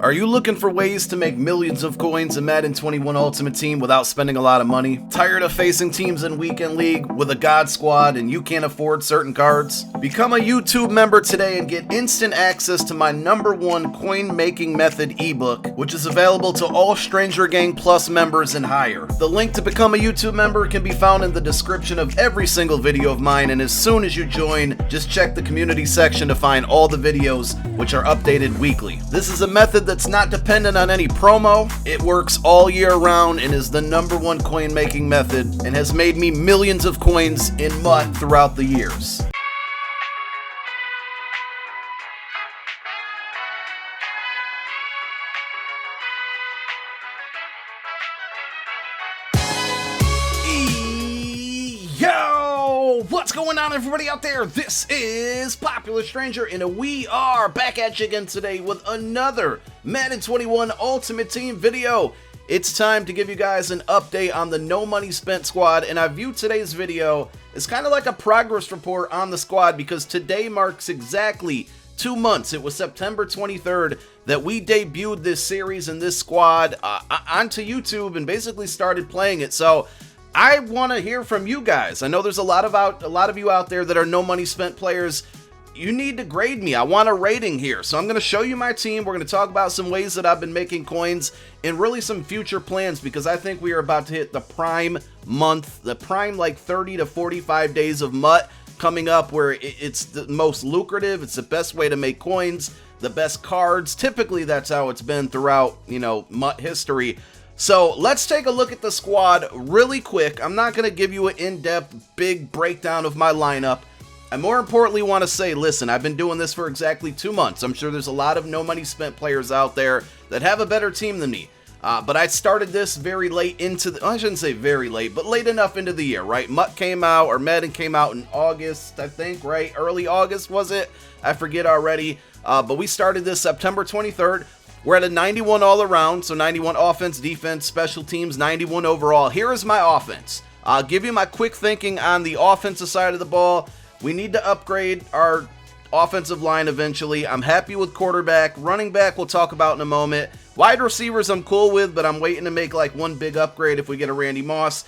Are you looking for ways to make millions of coins in Madden 21 Ultimate Team without spending a lot of money? Tired of facing teams in Weekend League with a God Squad and you can't afford certain cards? Become a YouTube member today and get instant access to my #1 coin making method ebook, which is available to all Stranger Gang Plus members and higher. The link to become a YouTube member can be found in the description of every single video of mine, and as soon as you join, just check the community section to find all the videos, which are updated weekly. This is a method that's not dependent on any promo. It works all year round and is the #1 coin making method and has made me millions of coins in MUT throughout the years. Yo, what's going on, everybody out there? This is Popular Stranger, and we are back at you again today with another Madden 21 Ultimate Team video. It's time to give you guys an update on the No Money Spent squad, and I view today's video as kind of like a progress report on the squad because today marks exactly 2 months. It was September 23rd that we debuted this series and this squad onto YouTube and basically started playing it. So I want to hear from you guys. I know there's a lot of you out there that are No Money Spent players. You need to grade me. I want a rating here. So I'm going to show you my team. We're going to talk about some ways that I've been making coins and really some future plans because I think we are about to hit the prime month, the prime like 30 to 45 days of MUT coming up where it's the most lucrative. It's the best way to make coins, the best cards. Typically that's how it's been throughout, MUT history. So let's take a look at the squad really quick. I'm not going to give you an in-depth, big breakdown of my lineup. I more importantly want to say, listen, I've been doing this for exactly 2 months. I'm sure there's a lot of No Money Spent players out there that have a better team than me. But I started this very late into I shouldn't say very late, but late enough into the year, right? MUT came out, or Madden came out in August, I think, right? Early August, was it? I forget already. But we started this September 23rd. We're at a 91 all around, so 91 offense, defense, special teams, 91 overall. Here is my offense. I'll give you my quick thinking on the offensive side of the ball. We need to upgrade our offensive line eventually. I'm happy with quarterback. Running back we'll talk about in a moment. Wide receivers I'm cool with, but I'm waiting to make like one big upgrade if we get a Randy Moss.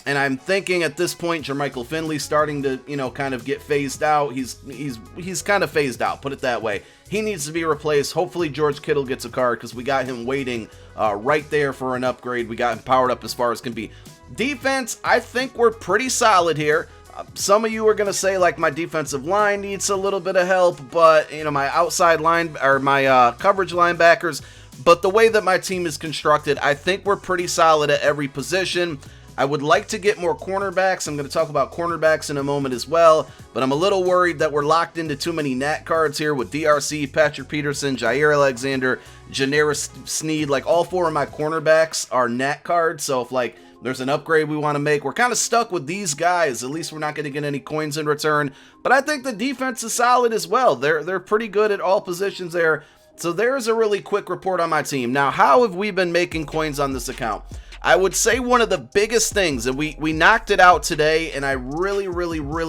And I'm thinking at this point, Jermichael Finley's starting to, kind of get phased out. He's kind of phased out, put it that way. He needs to be replaced. Hopefully George Kittle gets a card because we got him waiting right there for an upgrade. We got him powered up as far as can be. Defense, I think we're pretty solid here. Some of you are going to say like my defensive line needs a little bit of help, but my outside line or my coverage linebackers. But the way that my team is constructed, I think we're pretty solid at every position. I would like to get more cornerbacks. I'm going to talk about cornerbacks in a moment as well, but I'm a little worried that we're locked into too many Nat cards here with DRC, Patrick Peterson, Jair Alexander, Janaris Sneed. Like all 4 of my cornerbacks are Nat cards, so if like there's an upgrade we want to make, we're kind of stuck with these guys. At least we're not going to get any coins in return, but I think the defense is solid as well. They're pretty good at all positions there. So there's a really quick report on my team. Now, how have we been making coins on this account? I would say one of the biggest things, and we knocked it out today, and I really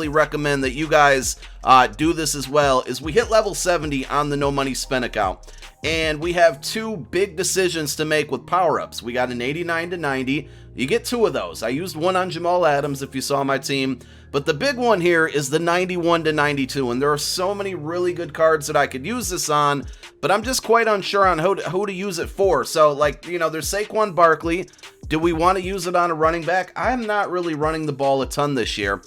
recommend that you guys do this as well, is we hit level 70 on the No Money Spent account. And we have 2 big decisions to make with power-ups. We got an 89 to 90. You get 2 of those. I used one on Jamal Adams if you saw my team. But the big one here is the 91 to 92. And there are so many really good cards that I could use this on. But I'm just quite unsure on who to use it for. So, like, there's Saquon Barkley. Do we want to use it on a running back? I'm not really running the ball a ton this year.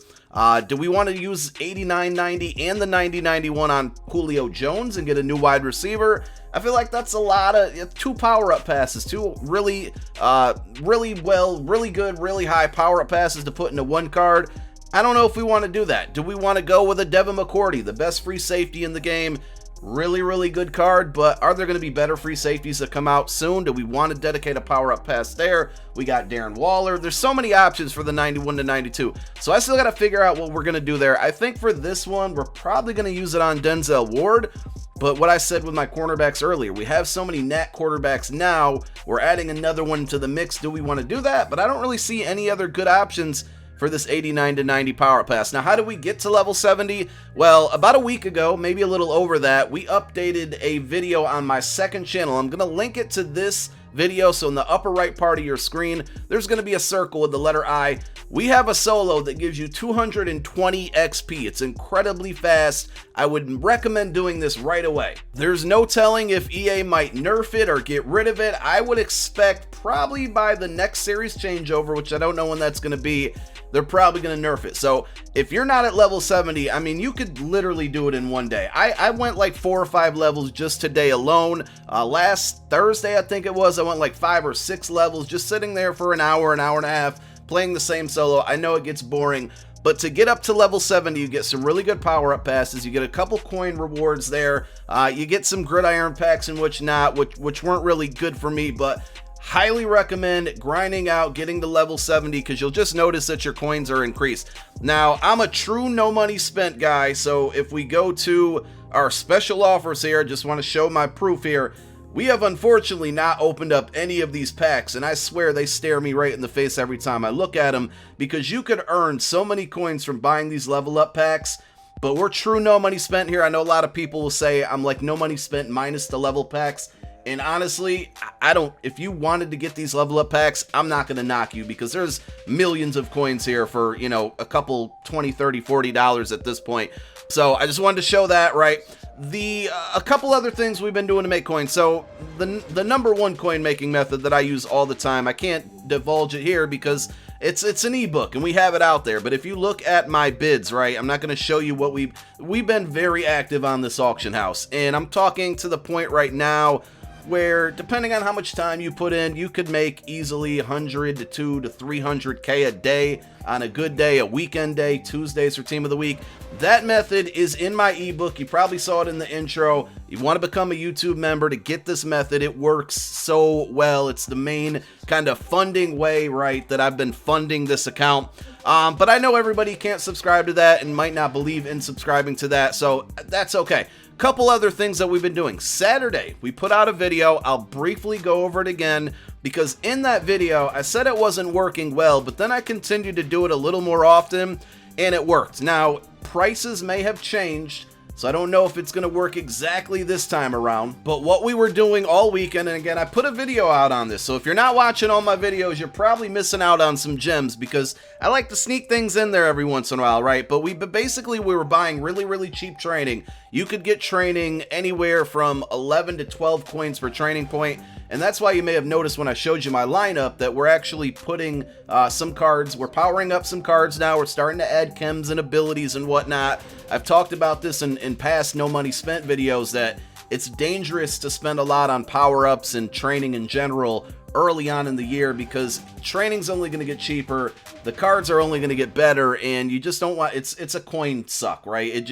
Do we want to use 89-90 and the 90-91 on Julio Jones and get a new wide receiver? I feel like that's a lot of 2 power-up passes, 2 really good, really high power-up passes to put into 1 card. I don't know if we want to do that. Do we want to go with a Devin McCourty, the best free safety in the game? Really good card, but are there going to be better free safeties that come out soon? Do we want to dedicate a power-up pass there? We got Darren Waller. There's so many options for the 91 to 92. So I still got to figure out what we're going to do there. I think for this one, we're probably going to use it on Denzel Ward. But what I said with my cornerbacks earlier, we have so many Nat quarterbacks now. We're adding another one to the mix. Do we want to do that? But I don't really see any other good options for this 89 to 90 power pass. Now, how do we get to level 70? Well, about a week ago, maybe a little over that, we updated a video on my second channel. I'm going to link it to this video, so in the upper right part of your screen, there's going to be a circle with the letter I. We have a solo that gives you 220 XP. It's incredibly fast. I would recommend doing this right away. There's no telling if EA might nerf it or get rid of it. I would expect probably by the next series changeover, which I don't know when that's going to be, they're probably going to nerf it. So if you're not at level 70, I mean, you could literally do it in one day. I went like 4 or 5 levels just today alone. Last Thursday, I think it was, I went like 5 or 6 levels just sitting there for an hour and a half, playing the same solo. I know it gets boring, but to get up to level 70, you get some really good power-up passes. You get a couple coin rewards there. You get some gridiron packs and whatnot, which weren't really good for me, but highly recommend grinding out, getting to level 70, because you'll just notice that your coins are increased. Now, I'm a true no money spent guy, so if we go to our special offers here, I just want to show my proof here. We have unfortunately not opened up any of these packs, and I swear they stare me right in the face every time I look at them, because you could earn so many coins from buying these level up packs. But we're true no money spent here. I know a lot of people will say I'm like no money spent minus the level packs. And honestly, I don't, if you wanted to get these level up packs, I'm not going to knock you, because there's millions of coins here for, you know, a couple $20, $30, $40 at this point. So I just wanted to show that, right? A couple other things we've been doing to make coins. So the number one coin making method that I use all the time, I can't divulge it here because it's an ebook and we have it out there. But if you look at my bids, right, I'm not going to show you what we've been very active on this auction house, and I'm talking to the point right now where, depending on how much time you put in, you could make easily 100 to 200 to 300K a day on a good day, a weekend day. Tuesdays for Team of the Week. That method is in my ebook. You probably saw it in the intro. You want to become a YouTube member to get this method. It works so well. It's the main kind of funding way, right, that I've been funding this account. But I know everybody can't subscribe to that and might not believe in subscribing to that, so that's okay. Couple other things that we've been doing. Saturday, we put out a video. I'll briefly go over it again, because in that video, I said it wasn't working well, but then I continued to do it a little more often, and it worked. Now, prices may have changed, so I don't know if it's going to work exactly this time around, but what we were doing all weekend, and again, I put a video out on this, so if you're not watching all my videos, you're probably missing out on some gems, because I like to sneak things in there every once in a while, right? But we were buying really, really cheap training. You could get training anywhere from 11 to 12 coins per training point, and that's why you may have noticed when I showed you my lineup that we're actually putting some cards. We're powering up some cards now. We're starting to add chems and abilities and whatnot. I've talked about this in past no money spent videos, that it's dangerous to spend a lot on power-ups and training in general early on in the year, because training's only going to get cheaper, the cards are only going to get better, and you just don't want, it's a coin suck, right?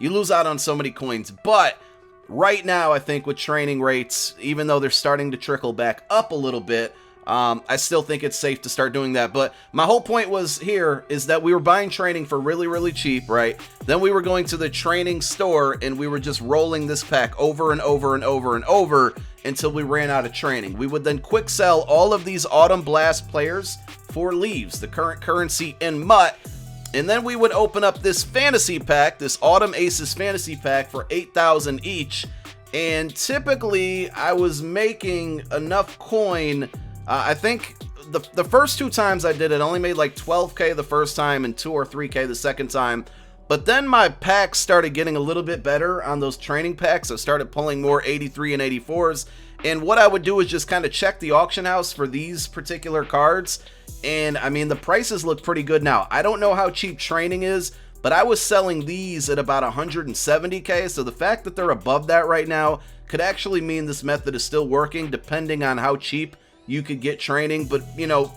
You lose out on so many coins. But right now, I think with training rates, even though they're starting to trickle back up a little bit, I still think it's safe to start doing that. But my whole point was here is that we were buying training for really, really cheap, right? Then we were going to the training store and we were just rolling this pack over and over and over and over until we ran out of training. We would then quick sell all of these Autumn Blast players for leaves, the current currency in MUT. And then we would open up this fantasy pack, this Autumn Aces fantasy pack, for 8,000 each. And typically, I was making enough coin. I think the first 2 times I did it, I only made like 12K the first time and 2 or 3K the second time. But then my packs started getting a little bit better on those training packs. I started pulling more 83 and 84s. And what I would do is just kind of check the auction house for these particular cards. And I mean, the prices look pretty good now. I don't know how cheap training is, but I was selling these at about 170K. So the fact that they're above that right now could actually mean this method is still working, depending on how cheap you could get training. But, you know,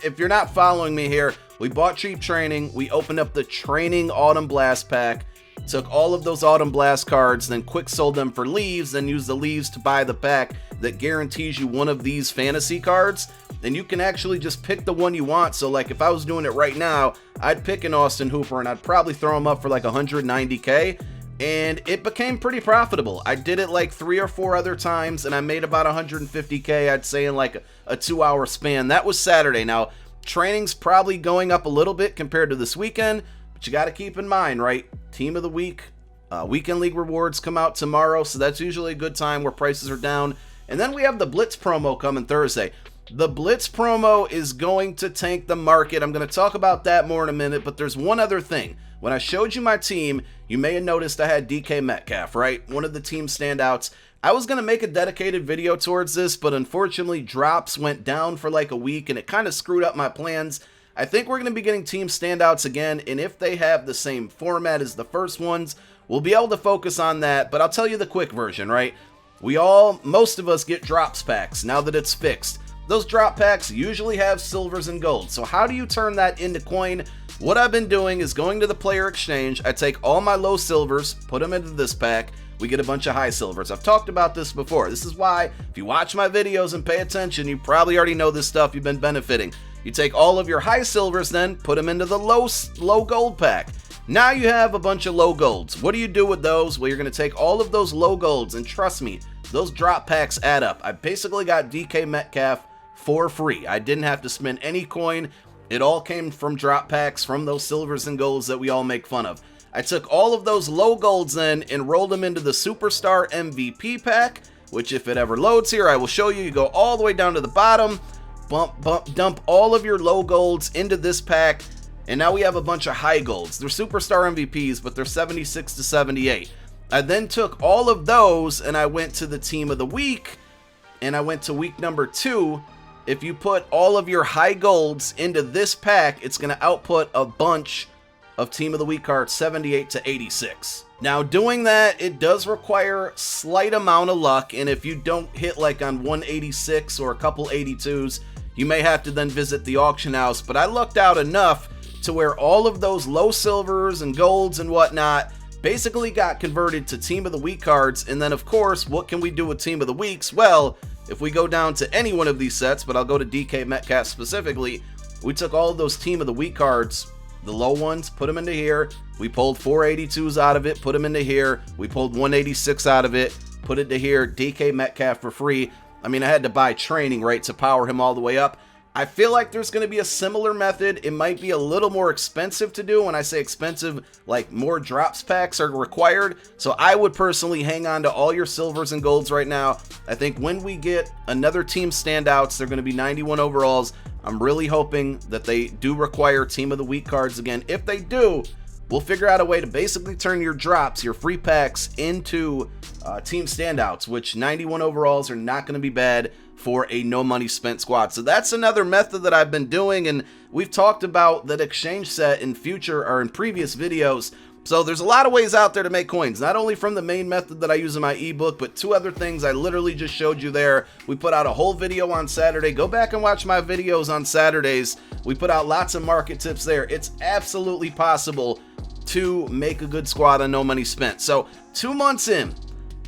if you're not following me here, we bought cheap training. We opened up the training Autumn Blast pack, took all of those Autumn Blast cards, then quick sold them for leaves, then used the leaves to buy the pack that guarantees you one of these fantasy cards. And you can actually just pick the one you want. So like if I was doing it right now, I'd pick an Austin Hooper and I'd probably throw him up for like 190K. And it became pretty profitable. I did it like 3 or 4 other times and I made about 150K, I'd say, in like a 2-hour span. That was Saturday. Now, Training's probably going up a little bit compared to this weekend, but you got to keep in mind, right? Team of the week, weekend league rewards come out tomorrow, so that's usually a good time where prices are down. And then we have the Blitz promo coming Thursday. The Blitz promo is going to tank the market. I'm going to talk about that more in a minute, but there's one other thing. When I showed you my team, you may have noticed I had DK Metcalf, right? One of the team standouts. I was going to make a dedicated video towards this, but unfortunately drops went down for like a week and it kind of screwed up my plans. I think we're going to be getting team standouts again, and if they have the same format as the first ones, we'll be able to focus on that. But I'll tell you the quick version, right? Most of us get drops packs now that it's fixed. Those drop packs usually have silvers and gold. So how do you turn that into coin? What I've been doing is going to the player exchange. I take all my low silvers, put them into this pack. We get a bunch of high silvers. I've talked about this before. This is why, if you watch my videos and pay attention, you probably already know this stuff. You've been benefiting. You take all of your high silvers, then put them into the low gold pack. Now you have a bunch of low golds. What do you do with those? Well, you're going to take all of those low golds, and trust me, those drop packs add up. I basically got DK Metcalf for free. I didn't have to spend any coin. It all came from drop packs, from those silvers and golds that we all make fun of. I took all of those low golds then and rolled them into the Superstar MVP pack, which if it ever loads here, I will show you. You go all the way down to the bottom, dump all of your low golds into this pack, and now we have a bunch of high golds. They're Superstar MVPs, but they're 76 to 78. I then took all of those and I went to the team of the week, and I went to week number 2. If you put all of your high golds into this pack, it's going to output a bunch of team of the week cards, 78 to 86. Now doing that, it does require slight amount of luck, and if you don't hit like on 186 or a couple 82s, you may have to then visit the auction house. But I lucked out enough to where all of those low silvers and golds and whatnot basically got converted to team of the week cards. And then of course, what can we do with team of the weeks? Well, if we go down to any one of these sets, but I'll go to DK Metcalf specifically, we took all of those team of the week cards, the low ones, put them into here. We pulled 482s out of it, put them into here. We pulled 186 out of it, put it to here. DK Metcalf for free. I mean, I had to buy training, right, to power him all the way up. I feel like there's going to be a similar method. It might be a little more expensive to do. When I say expensive, like more drops packs are required. So I would personally hang on to all your silvers and golds right now. I think when we get another team standouts, they're going to be 91 overalls. I'm really hoping that they do require team of the week cards again. If they do, we'll figure out a way to basically turn your drops, your free packs, into team standouts, which 91 overalls are not going to be bad for a no money spent squad. So that's another method that I've been doing, and we've talked about that exchange set in future or in previous videos. So there's a lot of ways out there to make coins, not only from the main method that I use in my ebook, but 2 other things I literally just showed you there. We put out a whole video on Saturday. Go back and watch my videos on Saturdays. We put out lots of market tips there. It's absolutely possible to make a good squad on no money spent. So 2 months in,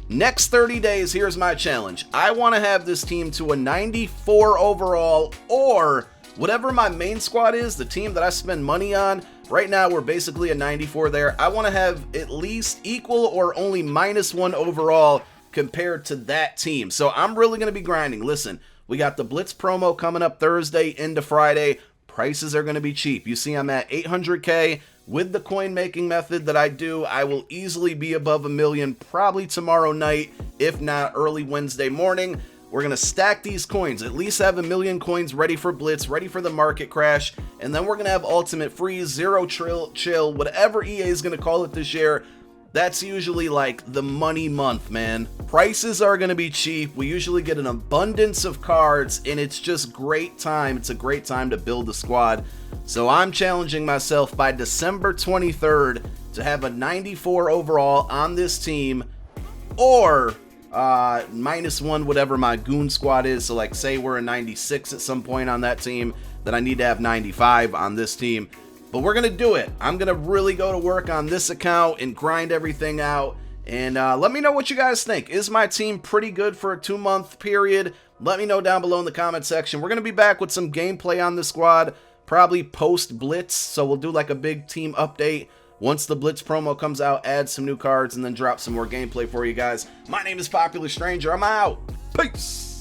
next 30 days, here's my challenge. I want to have this team to a 94 overall, or whatever my main squad is, the team that I spend money on. Right now, we're basically a 94 there. I want to have at least equal or only -1 overall compared to that team. So I'm really going to be grinding. Listen, we got the Blitz promo coming up Thursday into Friday. Prices are going to be cheap. You see, I'm at 800K. With the coin making method that I do, I will easily be above $1 million probably tomorrow night, if not early Wednesday morning. We're going to stack these coins, at least have 1 million coins ready for Blitz, ready for the market crash, and then we're going to have Ultimate Freeze, Zero Chill, whatever EA is going to call it this year. That's usually like the money month, man. Prices are going to be cheap. We usually get an abundance of cards, and it's just great time. It's a great time to build a squad. So I'm challenging myself by December 23rd to have a 94 overall on this team, or -1 whatever my goon squad is. So like say we're a 96 at some point on that team, then I need to have 95 on this team. But we're gonna do it. I'm gonna really go to work on this account and grind everything out, and let me know what you guys think. Is my team pretty good for a 2-month period? Let me know down below in the comment section. We're gonna be back with some gameplay on the squad, probably post Blitz, so we'll do like a big team update once the Blitz promo comes out, add some new cards, and then drop some more gameplay for you guys. My name is Popular Stranger. I'm out. Peace.